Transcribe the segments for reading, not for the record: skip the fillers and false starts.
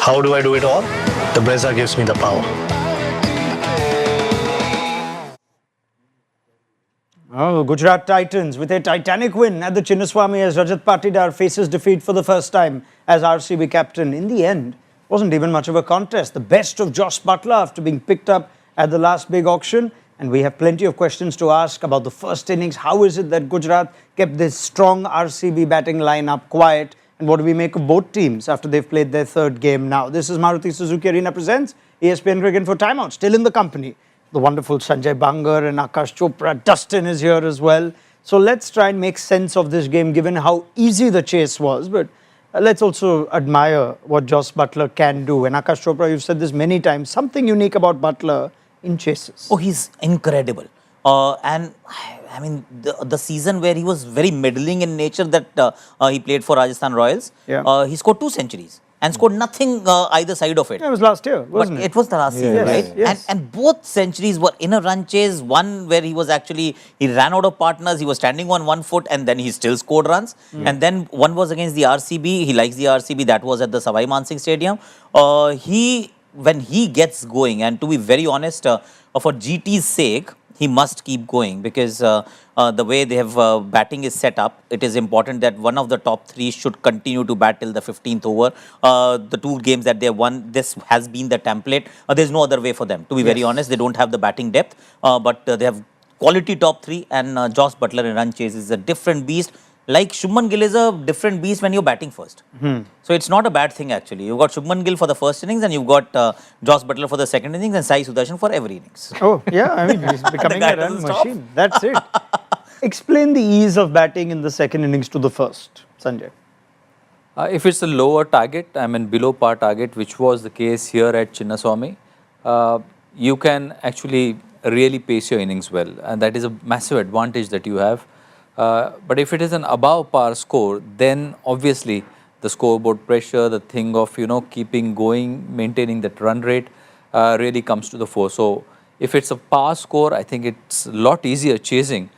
How do I do it all? The Brezza gives me the power. Oh, Gujarat Titans with a titanic win at the Chinnaswamy as Rajat Patidar faces defeat for the first time as RCB captain. In the end, wasn't even much of a contest. The best of Jos Buttler after being picked up at the last big auction. And we have plenty of questions to ask about the first innings. How is it that Gujarat kept this strong RCB batting lineup quiet? And what do we make of both teams after they've played their third game now? This is Maruti Suzuki Arena presents ESPN Cricket for Timeout. Still in the company, the wonderful Sanjay Bangar and Aakash Chopra. Dustin is here as well. So let's try and make sense of this game given how easy the chase was. But let's also admire what Jos Buttler can do. And Aakash Chopra, you've said this many times, something unique about Buttler in chases. Oh, he's incredible. And I mean, the season where he was very middling in nature that he played for Rajasthan Royals, he scored 2 centuries and scored nothing either side of it. Yeah, it was last year, wasn't it? It was the last season, right? Yes. And both centuries were in a run chase. One where he ran out of partners, he was standing on 1 foot and then he still scored runs. And then one was against the RCB. He likes the RCB. That was at the Savai Mansingh Stadium. When he gets going, and to be very honest, for GT's sake, he must keep going because the way they have batting is set up, it is important that one of the top 3 should continue to bat till the 15th over. The 2 games that they won, this has been the template. There's no other way for them. To be very honest, they don't have the batting depth, but they have quality top 3, and Jos Buttler in run chase is a different beast. Like Shubman Gill is a different beast when you're batting first. So it's not a bad thing actually. You've got Shubman Gill for the first innings and you've got Jos Buttler for the second innings and Sai Sudarshan for every innings. Oh, yeah. I mean, he's becoming a run machine. That's it. Explain the ease of batting in the second innings to the first, Sanjay. If it's a lower target, I mean below par target, which was the case here at Chinnaswamy, you can actually really pace your innings well. And that is a massive advantage that you have. But if it is an above par score, then obviously the scoreboard pressure, the thing of, keeping going, maintaining that run rate really comes to the fore. So if it's a par score, I think it's a lot easier chasing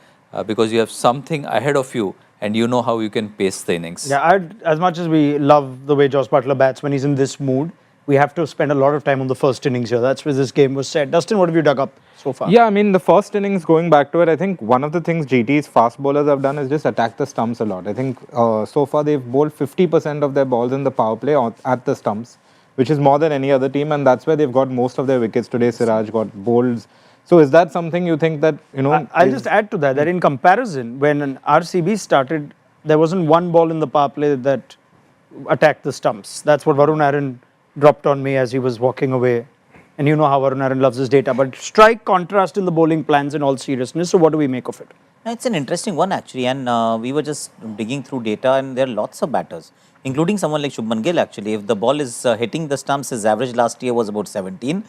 because you have something ahead of you and you know how you can pace the innings. Yeah, as much as we love the way Jos Buttler bats when he's in this mood, we have to spend a lot of time on the first innings here. That's where this game was set. Dustin, what have you dug up so far? Yeah, I mean, the first innings, going back to it, I think one of the things GT's fast bowlers have done is just attack the stumps a lot. I think so far they've bowled 50% of their balls in the power play at the stumps, which is more than any other team, and that's where they've got most of their wickets today. Siraj got bowled. So is that something you think that, I'll just add to that in comparison, when an RCB started, there wasn't one ball in the power play that attacked the stumps. That's what Varun Aaron dropped on me as he was walking away. And you know how Varun Aaron loves his data. But strike contrast in the bowling plans in all seriousness. So what do we make of it? It's an interesting one actually, and we were just digging through data and there are lots of batters, including someone like Shubman Gill actually. If the ball is hitting the stumps, his average last year was about 17.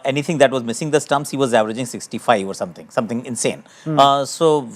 Anything that was missing the stumps, he was averaging 65 or something insane. So,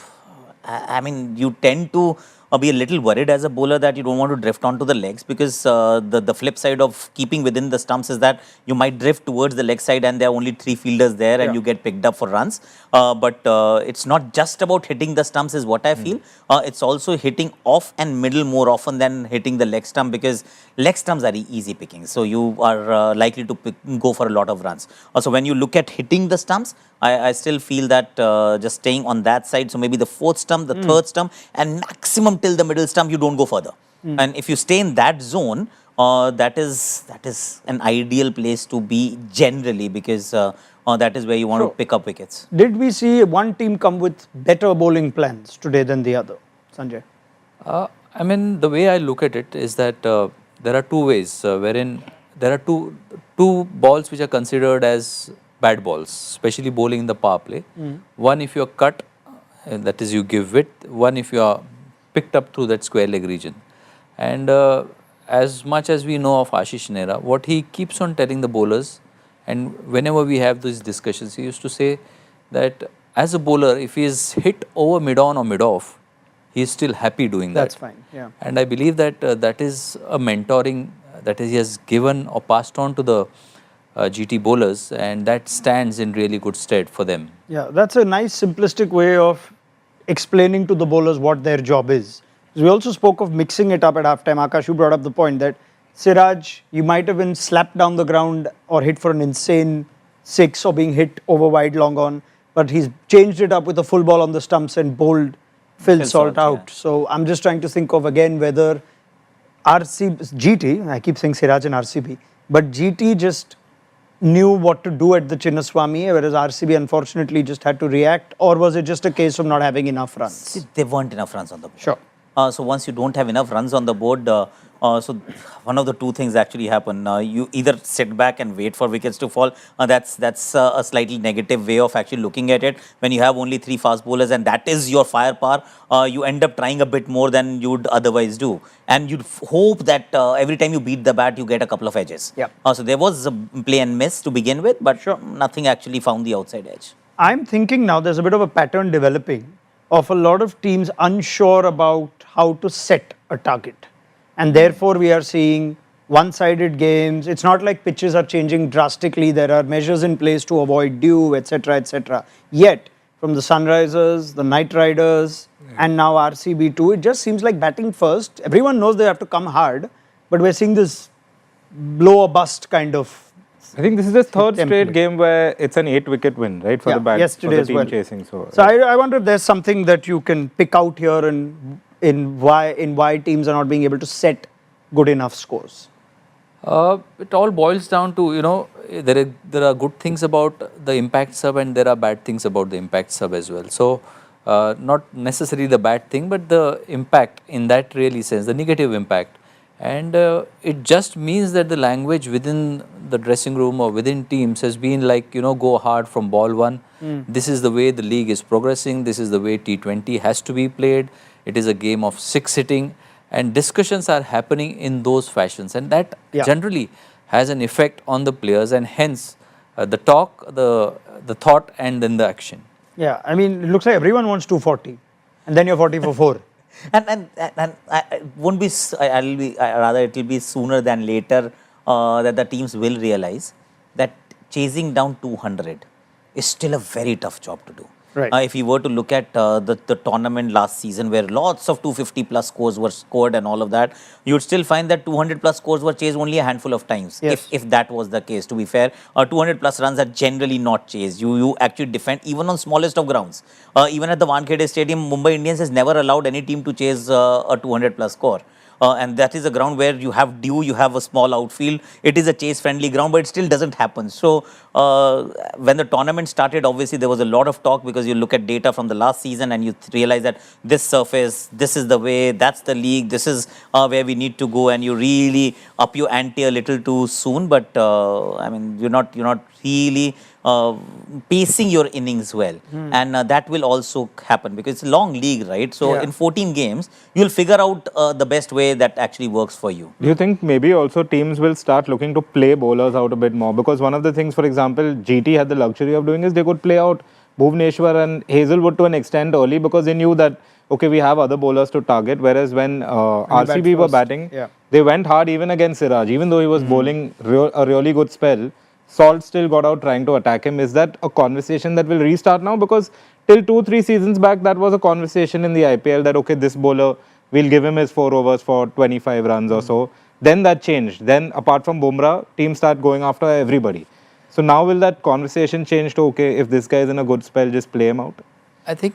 I mean, you tend to be a little worried as a bowler that you don't want to drift onto the legs because the flip side of keeping within the stumps is that you might drift towards the leg side and there are only 3 fielders there and you get picked up for runs. But it's not just about hitting the stumps is what I feel. It's also hitting off and middle more often than hitting the leg stump because leg stumps are easy picking. So you are likely to go for a lot of runs. Also, when you look at hitting the stumps, I still feel that just staying on that side, so maybe the 4th stump, the 3rd stump, and maximum till the middle stump, you don't go further. And if you stay in that zone, that is an ideal place to be generally because that is where you want to pick up wickets. Did we see one team come with better bowling plans today than the other, Sanjay? I mean, the way I look at it is that there are 2 ways wherein there are two balls which are considered as bad balls, especially bowling in the power play. One if you are cut, that is you give width. One if you are picked up through that square leg region. And as much as we know of Ashish Nehra, what he keeps on telling the bowlers, and whenever we have these discussions, he used to say that as a bowler, if he is hit over mid-on or mid-off, he is still happy doing that. That's fine, yeah. And I believe that that is a mentoring that he has given or passed on to the GT bowlers, and that stands in really good stead for them. Yeah, that's a nice simplistic way of explaining to the bowlers what their job is. We also spoke of mixing it up at halftime. Aakash, you brought up the point that Siraj, you might have been slapped down the ground or hit for an insane six or being hit over wide long on, but he's changed it up with a full ball on the stumps and bowled Phil Salt out. Yeah. So I'm just trying to think of again whether GT, I keep saying Siraj and RCB, but GT just knew what to do at the Chinnaswamy, whereas RCB unfortunately just had to react, or was it just a case of not having enough runs? See, there weren't enough runs on the board. Sure. So once you don't have enough runs on the board, so one of the two things actually happen. You either sit back and wait for wickets to fall. That's a slightly negative way of actually looking at it. When you have only 3 fast bowlers and that is your firepower, you end up trying a bit more than you'd otherwise do. And you'd hope that every time you beat the bat, you get a couple of edges. Yep. So there was a play and miss to begin with, but Sure. nothing actually found the outside edge. I'm thinking now there's a bit of a pattern developing of a lot of teams unsure about how to set a target. And therefore we are seeing one-sided games. It's not like pitches are changing drastically. There are measures in place to avoid dew, etc., etc. Yet, from the Sunrisers, the Knight Riders, and now RCB too, it just seems like batting first. Everyone knows they have to come hard, but we're seeing this blow or bust kind of. I think this is the third template. straight game where it's an 8-wicket win, right, for Yeah, the bat, yesterday for the as team well. chasing. So I wonder if there's something that you can pick out here and in why teams are not being able to set good enough scores. It all boils down to, there are good things about the impact sub and there are bad things about the impact sub as well. So, not necessarily the bad thing, but the impact in that really sense, the negative impact. And it just means that the language within the dressing room or within teams has been like, go hard from ball one. This is the way the league is progressing. This is the way T20 has to be played. It is a game of 6 hitting. And discussions are happening in those fashions. And that generally has an effect on the players and hence the talk, the thought and then the action. Yeah, I mean, it looks like everyone wants 240 and then you're 40 for 4. And I won't be. Rather, it will be sooner than later that the teams will realize that chasing down 200 is still a very tough job to do. Right. If you were to look at the tournament last season where lots of 250 plus scores were scored and all of that, you would still find that 200 plus scores were chased only a handful of times. Yes. If that was the case, to be fair, 200 plus runs are generally not chased. You actually defend even on smallest of grounds. Even at the Wankhede Stadium, Mumbai Indians has never allowed any team to chase a 200 plus score. And that is a ground where you have dew, you have a small outfield. It is a chase-friendly ground, but it still doesn't happen. So when the tournament started, obviously there was a lot of talk because you look at data from the last season and you realize that this surface, this is the way, that's the league, this is where we need to go, and you really up your ante a little too soon. But I mean, you're not really pacing your innings well, and that will also happen because it's a long league, right? So in 14 games, you'll figure out the best way that actually works for you. do you think maybe also teams will start looking to play bowlers out a bit more? Because one of the things, for example, GT had the luxury of doing is they could play out Bhuvneshwar and Hazelwood to an extent early because they knew that, okay, we have other bowlers to target. Whereas when RCB were batting, they went hard even against Siraj. Even though he was bowling a really good spell, Salt still got out trying to attack him. Is that a conversation that will restart now? Because till 2-3 seasons back, that was a conversation in the IPL that, okay, this bowler, we'll give him his 4 overs for 25 runs or so. Then that changed. Then apart from Bumrah, teams start going after everybody. So now will that conversation change to, okay, if this guy is in a good spell, just play him out? I think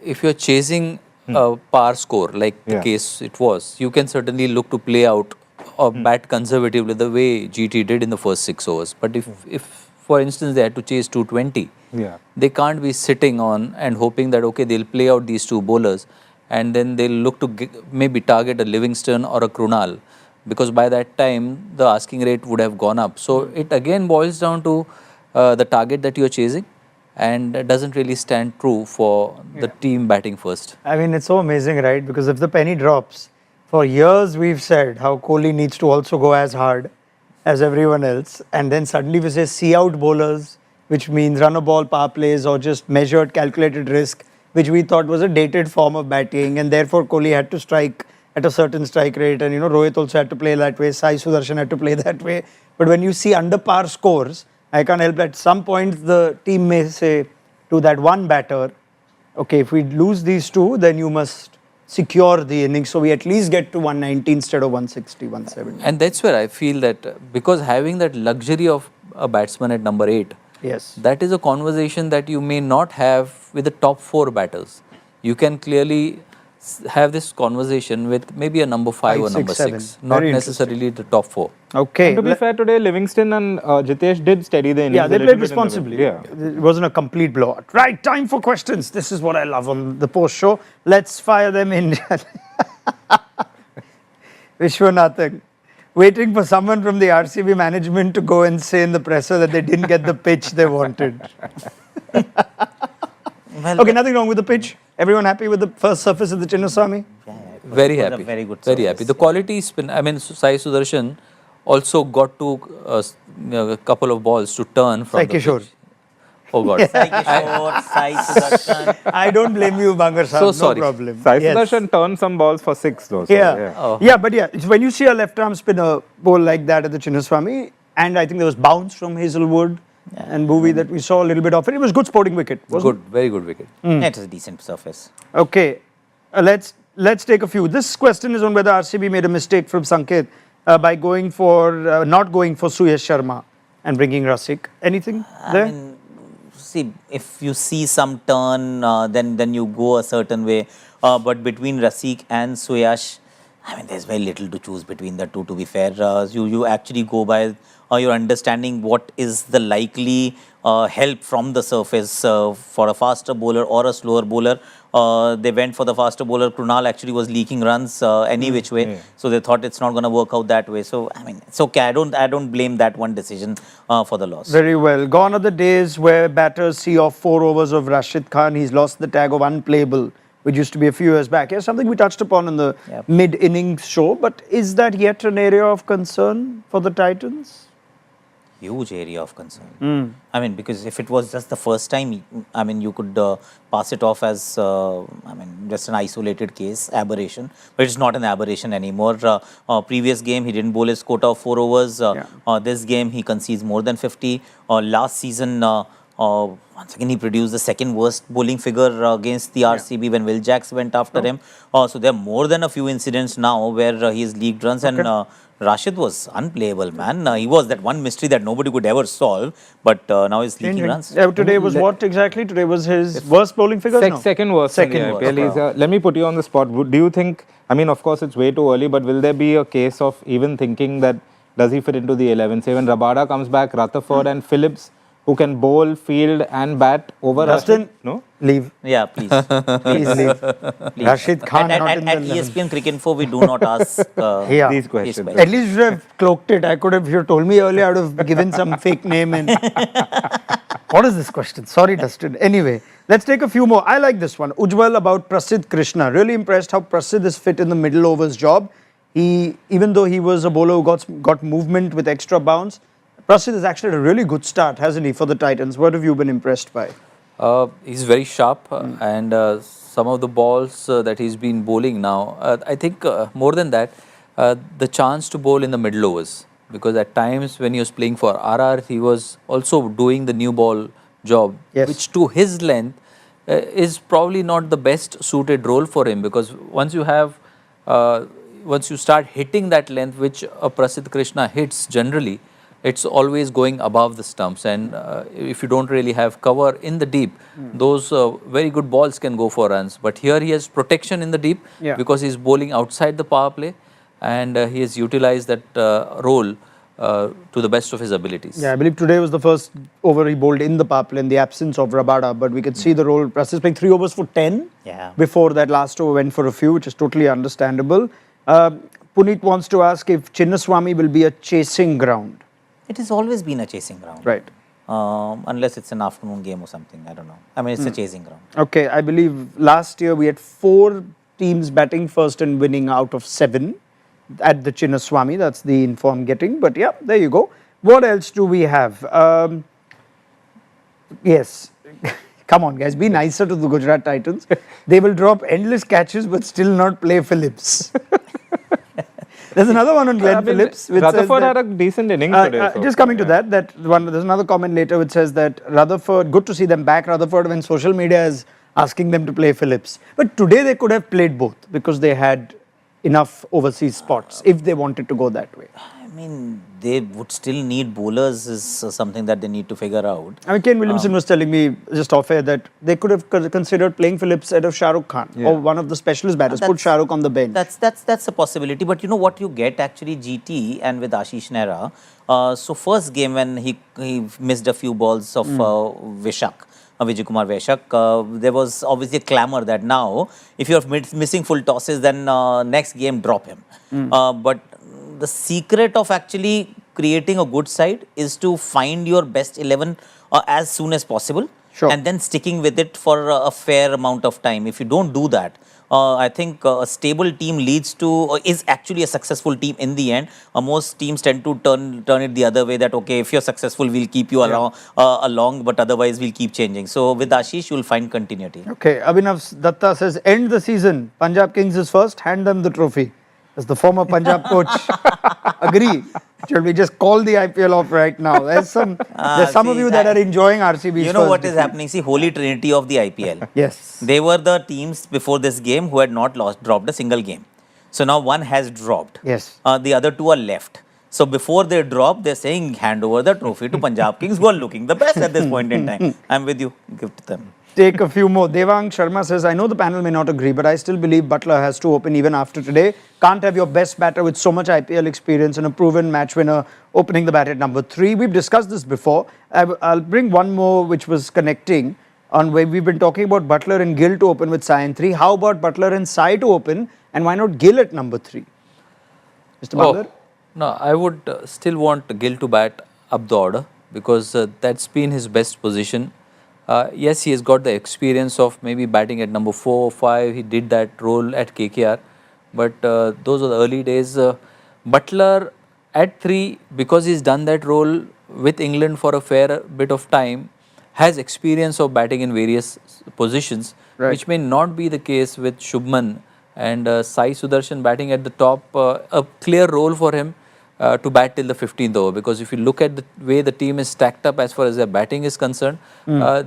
if you're chasing a par score, like the case it was, you can certainly look to play out or bat conservatively the way GT did in the first 6 overs. But if for instance, they had to chase 220, they can't be sitting on and hoping that, okay, they'll play out these 2 bowlers and then they'll look to maybe target a Livingston or a Krunal, because by that time, the asking rate would have gone up. So it again boils down to the target that you're chasing, and it doesn't really stand true for the team batting first. I mean, it's so amazing, right? Because if the penny drops, for years we've said how Kohli needs to also go as hard as everyone else, and then suddenly we say see out bowlers, which means run a ball power plays or just measured calculated risk, which we thought was a dated form of batting, and therefore Kohli had to strike at a certain strike rate, and Rohit also had to play that way, Sai Sudarshan had to play that way. But when you see under par scores, I can't help at some point the team may say to that one batter, okay, if we lose these 2, then you must secure the innings so we at least get to 190 instead of 160, 170. And that's where I feel that because having that luxury of a batsman at number 8, Yes. that is a conversation that you may not have with the top 4 batters. You can clearly have this conversation with maybe a number 5 Five, or six, number 6, seven. not Very necessarily the top 4. Okay. And to be fair, today Livingston and Jitesh did steady the innings. Yeah, they a little played bit in the responsibly. middle. It wasn't a complete blowout. Right, time for questions. This is what I love on the post show. Let's fire them in. Vishwanathan, waiting for someone from the RCB management to go and say in the presser that they didn't get the pitch they wanted. Well, Okay, nothing wrong with the pitch. Everyone happy with the first surface of the Chinnaswamy? Very it was a happy. very good Very service, happy. The quality spin, I mean, Sai Sudarshan also got to a couple of balls to turn from Sai the Kishore. pitch. Oh God. Sai Kishore, Sai Sudarshan. I don't blame you, Bangar sahab. So No sorry. problem. Sai Yes. Sudarshan turned some balls for 6 though. So, Yeah. Oh. Yeah, but yeah, it's when you see a left arm spinner bowl like that at the Chinnaswamy, and I think there was bounce from Hazelwood and Bhuvi that we saw a little bit of it. It was good sporting wicket, wasn't Good, very good wicket. Yeah, it was a decent surface. it? Okay, let's take a few. This question is on whether RCB made a mistake from Sanket by going for not going for Suyash Sharma and bringing Rasik. Anything there? I mean, see, if you see some turn, then you go a certain way. But between Rasik and Suyash, I mean, there's very little to choose between the two, to be fair. You actually go by your understanding what is the likely help from the surface for a faster bowler or a slower bowler. They went for the faster bowler. Krunal actually was leaking runs any which way, so they thought it's not going to work out that way. So I mean, it's okay. I don't blame that one decision for the loss. Very well. Gone are the days where batters see off 4 overs of Rashid Khan. He's lost the tag of unplayable, which used to be a few years back. Yeah, something we touched upon in the Yep. mid-innings show. But is that yet an area of concern for the Titans? Huge area of concern. I mean, because if it was just the first time, I mean, you could pass it off as, I mean, just an isolated case, aberration. But it's not an aberration anymore. Previous game, he didn't bowl his quota of 4 overs. This game, he concedes more than 50. Last season, once again, he produced the second worst bowling figure against the RCB when Will Jacks went after him. So there are more than a few incidents now where he's leaked runs and Rashid was unplayable, man. He was that one mystery that nobody could ever solve, but now he's leaking runs. Yeah, today was what exactly? Today was his worst bowling figure? No? Second worst. Second in the worst. IPL. Let me put you on the spot. Do you think, I mean, of course, it's way too early, but will there be a case of even thinking that does he fit into the 11? Say when Rabada comes back, Rutherford and Phillips, who can bowl, field and bat over Dustin, Rashid? No? leave. Yeah, please. Please leave. Please. Rashid Khan At not in the ESPN Cricket Info, we do not ask Yeah. These questions. At least you should have cloaked it. I could have, if you told me earlier, I would have given some fake name and. What is this question? Sorry, Dustin. Anyway, let's take a few more. I like this one. Ujjwal about Prasidh Krishna. Really impressed how Prasidh is fit in the middle overs job. He, even though he was a bowler who got movement with extra bounce, Prasidh has actually had a really good start, hasn't he, for the Titans? What have you been impressed by? He's very sharp and some of the balls that he's been bowling now, I think more than that, the chance to bowl in the middle overs. Because at times when he was playing for RR, he was also doing the new ball job, Yes. which to his length is probably not the best suited role for him. Because once you have, once you start hitting that length, which a Prasidh Krishna hits generally, it's always going above the stumps, and if you don't really have cover in the deep, those very good balls can go for runs. But here he has protection in the deep because he's bowling outside the power play, and he has utilized that role to the best of his abilities. Yeah, I believe today was the first over he bowled in the power play in the absence of Rabada, but we could see the role. Prasidh playing 3 overs for 10. Yeah. Before that last over went for a few, which is totally understandable. Puneet wants to ask if Chinnaswamy will be a chasing ground. It has always been a chasing ground. Right. Unless it's an afternoon game or something. I don't know. I mean, it's a chasing ground. Okay, I believe last year we had 4 teams batting first and winning out of 7 at the Chinnaswamy. That's the info I'm getting. But yeah, there you go. What else do we have? Yes. Come on, guys. Be nicer to the Gujarat Titans. They will drop endless catches but still not play Phillips. There's another one on Glenn Phillips. Which Rutherford says had that, a decent innings today. just coming to that one, there's another comment later which says that Rutherford, good to see them back, Rutherford, when social media has asking them to play Phillips. But today they could have played both because they had enough overseas spots if they wanted to go that way. I mean, they would still need bowlers is something that they need to figure out. I mean, Kane Williamson was telling me just off air that they could have considered playing Phillips instead of Shah Rukh Khan or one of the specialist batters, put Shah Rukh on the bench. That's a possibility. But you know what you get actually GT and with Ashish Nehra. So first game when he missed a few balls of Vishak. Vijay Kumar Veshak, there was obviously a clamour that now, if you're missing full tosses, then next game drop him. But the secret of actually creating a good side is to find your best 11 as soon as possible and then sticking with it for a fair amount of time. If you don't do that, I think a stable team leads to is actually a successful team in the end. Most teams tend to turn it the other way, that okay, if you're successful, we'll keep you along, but otherwise we'll keep changing. So with Ashish, you'll find continuity. Okay, Abhinav Datta says, end the season. Punjab Kings is first, hand them the trophy. As the former Punjab coach, agree. Should we just call the IPL off right now? There's some of you that are enjoying RCB's. You know what is happening? See, holy trinity of the IPL. Yes. They were the teams before this game who had not dropped a single game. So now one has dropped. Yes. The other two are left. So before they drop, they're saying hand over the trophy to Punjab Kings, who are looking the best at this point in time. I'm with you. Give to them. Take a few more. Devang Sharma says, I know the panel may not agree, but I still believe Butler has to open even after today. Can't have your best batter with so much IPL experience and a proven match winner opening the bat at number 3. We've discussed this before. I'll bring one more which was connecting on where we've been talking about Butler and Gill to open with Sai and 3. How about Butler and Sai to open, and why not Gill at number 3? Mr. Bangar? No, I would still want Gill to bat up the order because that's been his best position. Yes, he has got the experience of maybe batting at number 4 or 5. He did that role at KKR. But those are the early days. Butler at 3, because he's done that role with England for a fair bit of time, has experience of batting in various positions, which may not be the case with Shubman and Sai Sudarshan batting at the top. A clear role for him to bat till the 15th over, because if you look at the way the team is stacked up as far as their batting is concerned,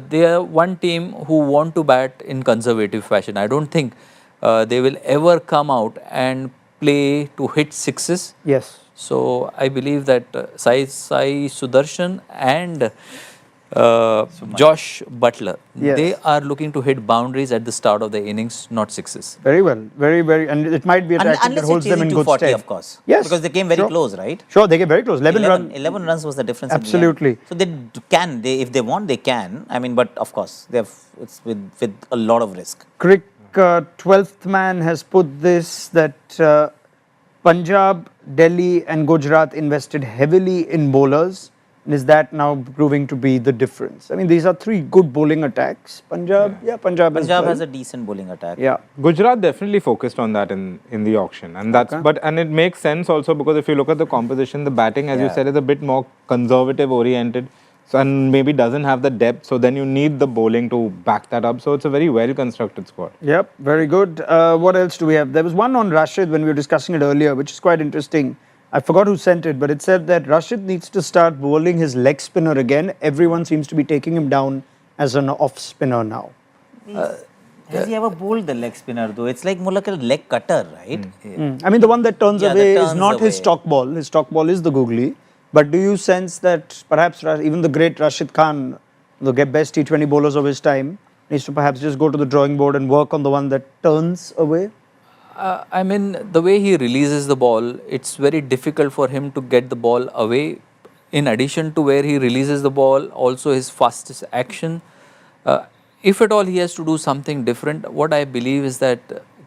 they are one team who want to bat in conservative fashion. I don't think they will ever come out and play to hit sixes. Yes. So I believe that Sai Sudarshan and Josh Butler, they are looking to hit boundaries at the start of the innings, not sixes. Very well. Very, very. And it might be a tactic that holds them in good stead. Of course. Yes. Because they came very close, right? Sure, they came very close. 11 runs was the difference. Absolutely. So they can, if they want, they can. I mean, but of course, it's with a lot of risk. Crick, 12th man has put this, that Punjab, Delhi and Gujarat invested heavily in bowlers. Is that now proving to be the difference? I mean, these are 3 good bowling attacks. Punjab has a decent bowling attack. Yeah. Gujarat definitely focused on that in the auction, and that's and it makes sense also because if you look at the composition, the batting, as you said, is a bit more conservative oriented, so and maybe doesn't have the depth. So then you need the bowling to back that up. So it's a very well constructed squad. Yep, very good. What else do we have? There was one on Rashid when we were discussing it earlier, which is quite interesting. I forgot who sent it, but it said that Rashid needs to start bowling his leg spinner again. Everyone seems to be taking him down as an off spinner now. Has he ever bowled the leg spinner though? It's like more like a leg cutter, right? I mean, the one that turns away is not his stock ball. His stock ball is the googly. But do you sense that perhaps even the great Rashid Khan, the best T20 bowlers of his time, needs to perhaps just go to the drawing board and work on the one that turns away? I mean, the way he releases the ball, it's very difficult for him to get the ball away. In addition to where he releases the ball, also his fastest action. If at all he has to do something different, what I believe is that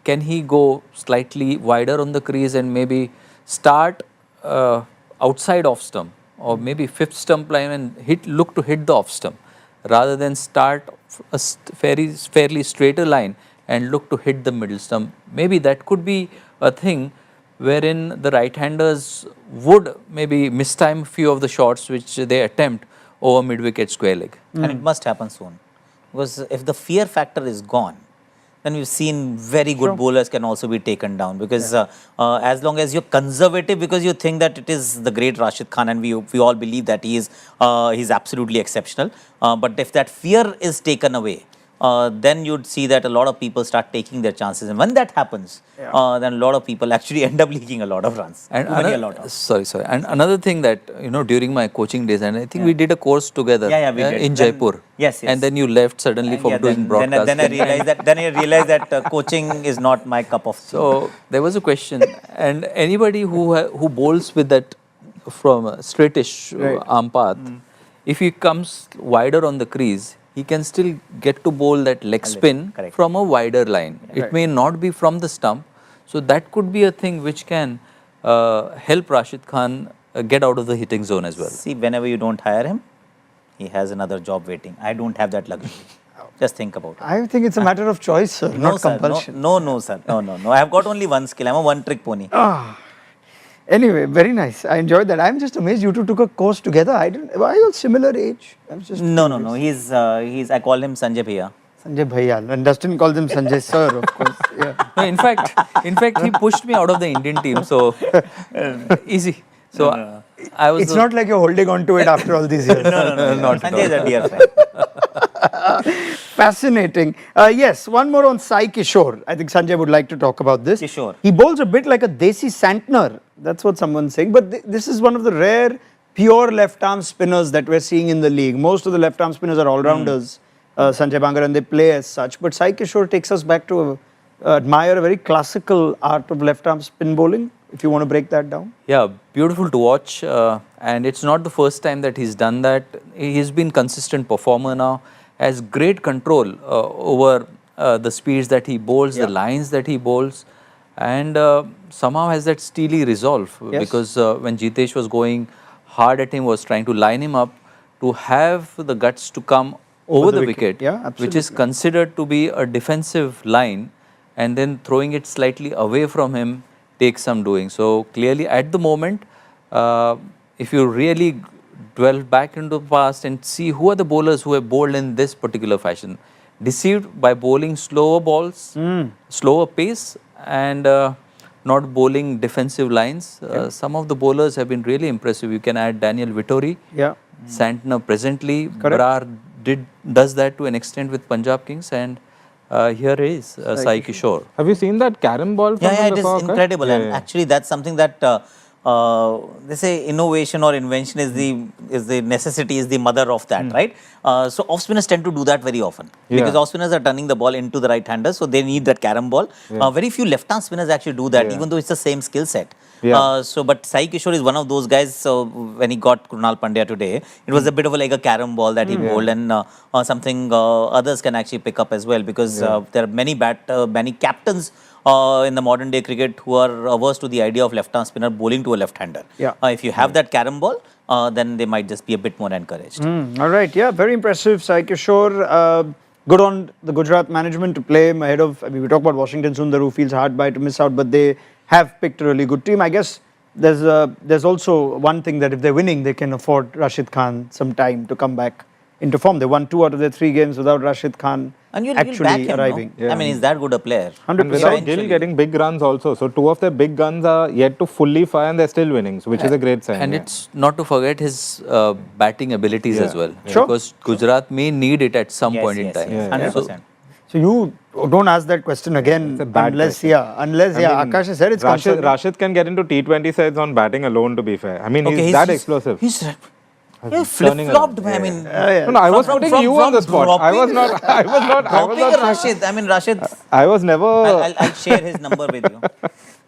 can he go slightly wider on the crease and maybe start outside off stump or maybe 5th stump line and look to hit the off stump rather than start a fairly straighter line and look to hit the middle stump. Maybe that could be a thing wherein the right-handers would maybe mistime few of the shots which they attempt over mid-wicket square leg. And it must happen soon. Because if the fear factor is gone, then we've seen very good bowlers can also be taken down. Because as long as you're conservative, because you think that it is the great Rashid Khan and we all believe that he's absolutely exceptional. But if that fear is taken away, then you'd see that a lot of people start taking their chances. And when that happens, then a lot of people actually end up leaking a lot of runs. And A lot of. sorry. And another thing that, during my coaching days, and I think we did a course together We did. in Jaipur. Yes. And then you left suddenly for doing broadcasting. Then I realized that coaching is not my cup of tea. So there was a question, and anybody who bowls with that from a straightish arm path, if he comes wider on the crease, he can still get to bowl that leg spin from a wider line. It may not be from the stump, so that could be a thing which can help Rashid Khan get out of the hitting zone as well. See, whenever you don't hire him, he has another job waiting. I don't have that luxury. Just think about it. I think it's a matter of choice, sir, not compulsion. No, sir. No. I have got only one skill. I'm a one-trick pony. Anyway, very nice. I enjoyed that. I'm just amazed you two took a course together. Why are you similar age? I'm just No. He's I call him Sanjay Bhaiya. Sanjay Bhaiya. And Dustin calls him Sanjay sir, of course. Yeah. No, in fact, he pushed me out of the Indian team. So easy. So I was. It's not like you're holding on to it after all these years. No. Not Sanjay is a dear friend. Fascinating. Yes, one more on Sai Kishore. I think Sanjay would like to talk about this. Kishore. He bowls a bit like a Desi Santner. That's what someone's saying. But this is one of the rare pure left-arm spinners that we're seeing in the league. Most of the left-arm spinners are all-rounders, Sanjay Bangar, and they play as such. But Sai Kishore takes us back to admire a very classical art of left-arm spin bowling, if you want to break that down. Yeah, beautiful to watch. And it's not the first time that he's done that. He's been consistent performer now. Has great control over the speeds that he bowls, the lines that he bowls, and somehow has that steely resolve. Because when Jitesh was going hard at him, was trying to line him up, to have the guts to come over the wicket, which is considered to be a defensive line, and then throwing it slightly away from him takes some doing. So clearly at the moment, if you really delve back into the past and see who are the bowlers who have bowled in this particular fashion, deceived by bowling slower balls, slower pace, and not bowling defensive lines. Some of the bowlers have been really impressive. You can add Daniel Vittori, Santner presently. Brar does that to an extent with Punjab Kings, and here is Sai Kishore. Have you seen that carom ball from Yeah, him it is before, incredible. And actually, that's something that they say innovation or invention is the necessity, is the mother of that, right? So off spinners tend to do that very often because off spinners are turning the ball into the right hander, so they need that carom ball. Very few left arm spinners actually do that, even though it's the same skill set. But Sai Kishore is one of those guys. So when he got Krunal Pandya today, it was a bit of like a carom ball that he bowled, and something others can actually pick up as well, because there are many captains in the modern day cricket who are averse to the idea of left arm spinner bowling to a left hander. If you have that carom ball, then they might just be a bit more encouraged. All right, very impressive. Sai Kishore, good on the Gujarat management to play him ahead of, we talk about Washington Sundar, who feels hard by to miss out, but they have picked a really good team. I guess there's also one thing that if they're winning, they can afford Rashid Khan some time to come back into form. They won 2 out of their 3 games without Rashid Khan and you'll actually back him, arriving. No? I mean, he's that good a player. 100%. And without Gill getting big runs also. So 2 of their big guns are yet to fully fire and they're still winning, which is a great sign. And it's not to forget his batting abilities as well. Sure. Because Gujarat may need it at some point in time. 100%. So you don't ask that question again unless Aakash has said it's concerning. Rashid can get into T20 sides on batting alone, to be fair. I mean, he's that explosive. He's flip-flopped. I mean, no, I was putting you on the spot. I was not Rashid. I mean, Rashid. I was never. I'll share his number with you.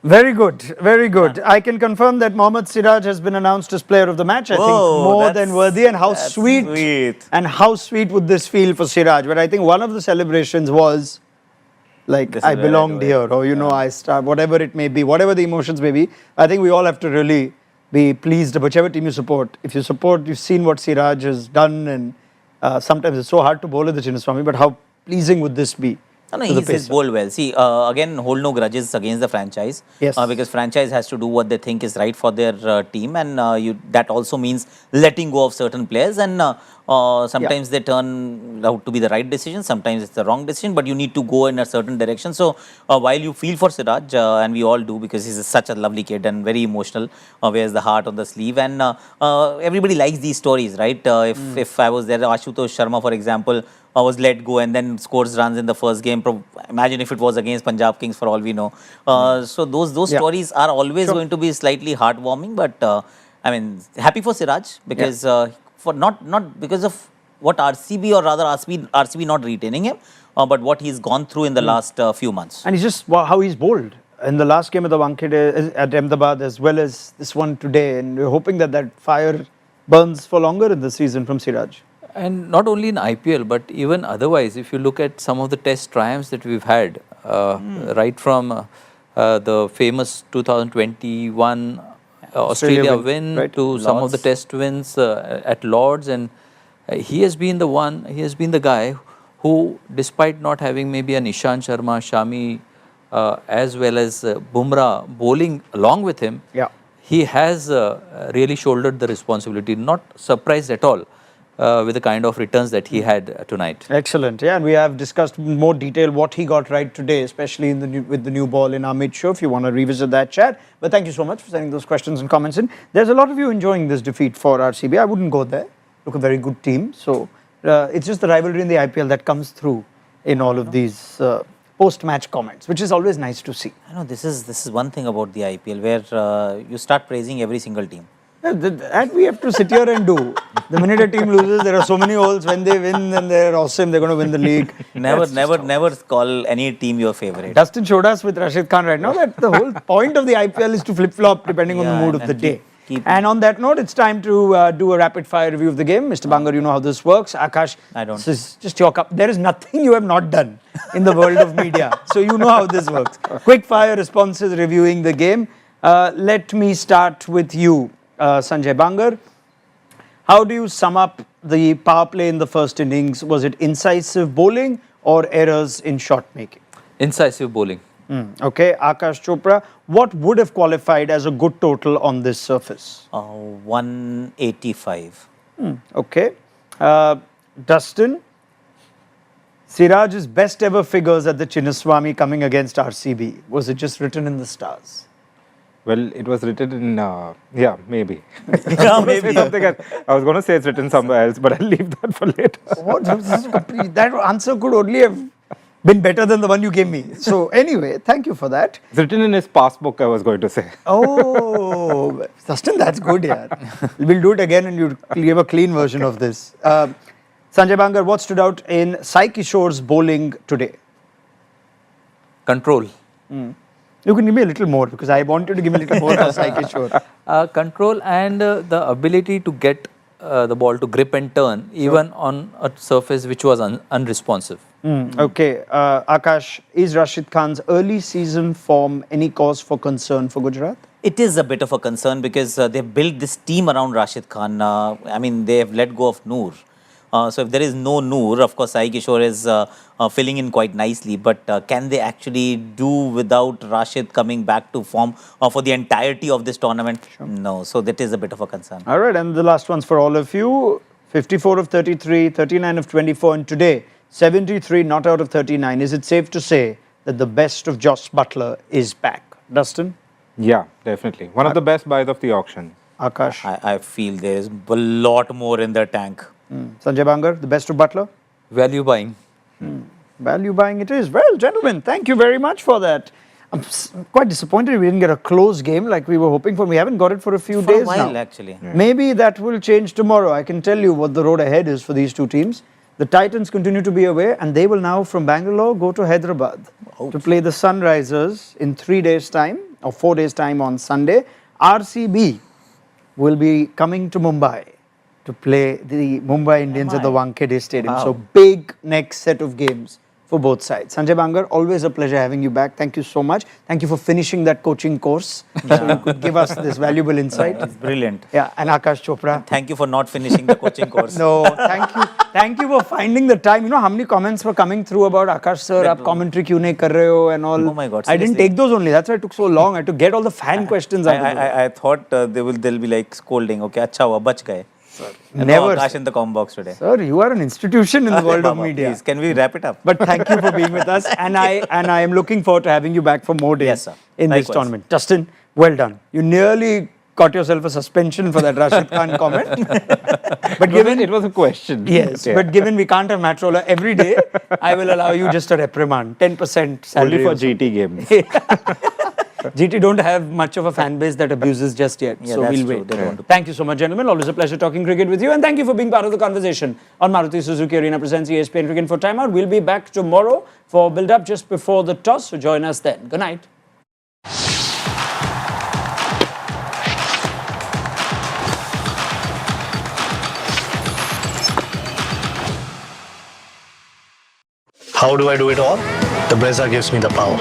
Very good, very good. I can confirm that Mohammad Siraj has been announced as player of the match. I think more than worthy, and how sweet. And how sweet would this feel for Siraj? But I think one of the celebrations was like, I belonged here, or I start, whatever it may be, whatever the emotions may be. I think we all have to really be pleased, whichever team you support. If you support, you've seen what Siraj has done, and sometimes it's so hard to bowl at the Chinnaswamy, but how pleasing would this be? No, he's bowled well. See, again, hold no grudges against the franchise. Because franchise has to do what they think is right for their team, and that also means letting go of certain players, and sometimes they turn out to be the right decision, sometimes it's the wrong decision, but you need to go in a certain direction. So while you feel for Siraj, and we all do, because he's such a lovely kid and very emotional, wears the heart on the sleeve, and everybody likes these stories, right? If I was there, Ashutosh Sharma, for example, was let go and then scores runs in the first game. Imagine if it was against Punjab Kings, for all we know. So those stories are always going to be slightly heartwarming. But I mean, happy for Siraj because for not because of what RCB or rather RCB not retaining him, but what he's gone through in the last few months. And he's just how he's bowled in the last game of the Wankhede at Ahmedabad as well as this one today, and we're hoping that fire burns for longer in the season from Siraj. And not only in IPL, but even otherwise, if you look at some of the test triumphs that we've had, right from the famous 2021 Australia win right? to some of the test wins at Lords, and he has been the guy who, despite not having maybe an Ishant Sharma, Shami, as well as Bumrah bowling along with him, he has really shouldered the responsibility. Not surprised at all with the kind of returns that he had tonight. Excellent. Yeah, and we have discussed in more detail what he got right today, especially with the new ball in our mid show, if you want to revisit that chat. But thank you so much for sending those questions and comments in. There's a lot of you enjoying this defeat for RCB. I wouldn't go there. Look, a very good team. So it's just the rivalry in the IPL that comes through in all of these post-match comments, which is always nice to see. I know this is one thing about the IPL where you start praising every single team. That we have to sit here and do. The minute a team loses, there are so many holes. When they win, then they're awesome. They're going to win the league. Never call any team your favorite. Dustin showed us with Rashid Khan right now that the whole point of the IPL is to flip-flop depending on the mood of the day. And on that note, it's time to do a rapid-fire review of the game. Mr. Bangar, you know how this works. Akash, I don't. This is just your cup. There is nothing you have not done in the world of media. So you know how this works. Quick-fire responses reviewing the game. Let me start with you, Sanjay Bangar. How do you sum up the power play in the first innings? Was it incisive bowling or errors in shot making? Incisive bowling. Okay, Aakash Chopra, what would have qualified as a good total on this surface? 185. Okay. Dustin, Siraj's best ever figures at the Chinnaswamy coming against RCB. Was it just written in the stars? Well, it was written in, maybe. Yeah, maybe. I was going to say it's written somewhere else, but I'll leave that for later. What? That answer could only have been better than the one you gave me. So anyway, thank you for that. It's written in his passbook, I was going to say. Oh, Dustin, that's good, yeah. We'll do it again and you give a clean version of this. Sanjay Bangar, what stood out in Sai Kishore's bowling today? Control. You can give me a little more because I want you to give me a little more on Sai Kishore. Control and the ability to get the ball to grip and turn even on a surface which was unresponsive. Okay, Akash, is Rashid Khan's early season form any cause for concern for Gujarat? It is a bit of a concern because they've built this team around Rashid Khan. I mean, they have let go of Noor. So if there is no Noor, of course, Sai Kishore is filling in quite nicely. But can they actually do without Rashid coming back to form for the entirety of this tournament? Sure. No. So that is a bit of a concern. All right, and the last one's for all of you. 54 of 33, 39 of 24, and today 73 not out of 39. Is it safe to say that the best of Josh Butler is back? Dustin? Yeah, definitely. One of the best buys of the auction. Akash? I feel there is a lot more in the tank. Sanjay Bangar, the best of Butler? Value buying. Value buying it is. Well, gentlemen, thank you very much for that. I'm quite disappointed we didn't get a close game like we were hoping for. We haven't got it for a few days For a while, now. actually. Yeah. Maybe that will change tomorrow. I can tell you what the road ahead is for these two teams. The Titans continue to be away and they will now from Bangalore go to Hyderabad to play the Sunrisers in 3 days' time or 4 days' time on Sunday. RCB will be coming to Mumbai to play the Mumbai Indians at the Wankhede Stadium. Wow. So big next set of games for both sides. Sanjay Bangar, always a pleasure having you back. Thank you so much. Thank you for finishing that coaching course so you could give us this valuable insight. It's brilliant. Yeah, and Aakash Chopra. Thank you for not finishing the coaching course. No, thank you. Thank you for finding the time. You know how many comments were coming through about Aakash sir, aap commentary kyun nahi kar rahe ho and all. Oh my God, I didn't seriously. take those only. That's why it took so long. I had to get all the fan questions out of the way. I thought they'll be like scolding. Okay, acha hua, bach gaye. Never. Aakash in the comment box today. Sir, you are an institution in the world of Baba, media. Please, can we wrap it up? But thank you for being with us, and I am looking forward to having you back for more days Yes, sir. in this Likewise. tournament. Dustin, well done. You nearly got yourself a suspension for that Rashid Khan comment. But given it was a question. Yes, Yeah. but given we can't have match roller every day, I will allow you just a reprimand, 10% salary. Only for or so. GT games. GT don't have much of a fan base that abuses just yet, Yeah, so that's we'll true. wait. They don't. Thank you so much, gentlemen. Always a pleasure talking cricket with you, and thank you for being part of the conversation on Maruti Suzuki Arena presents ESPN Cricket for Timeout. We'll be back tomorrow for build-up just before the toss, so join us then. Good night. How do I do it all? The Brezza gives me the power.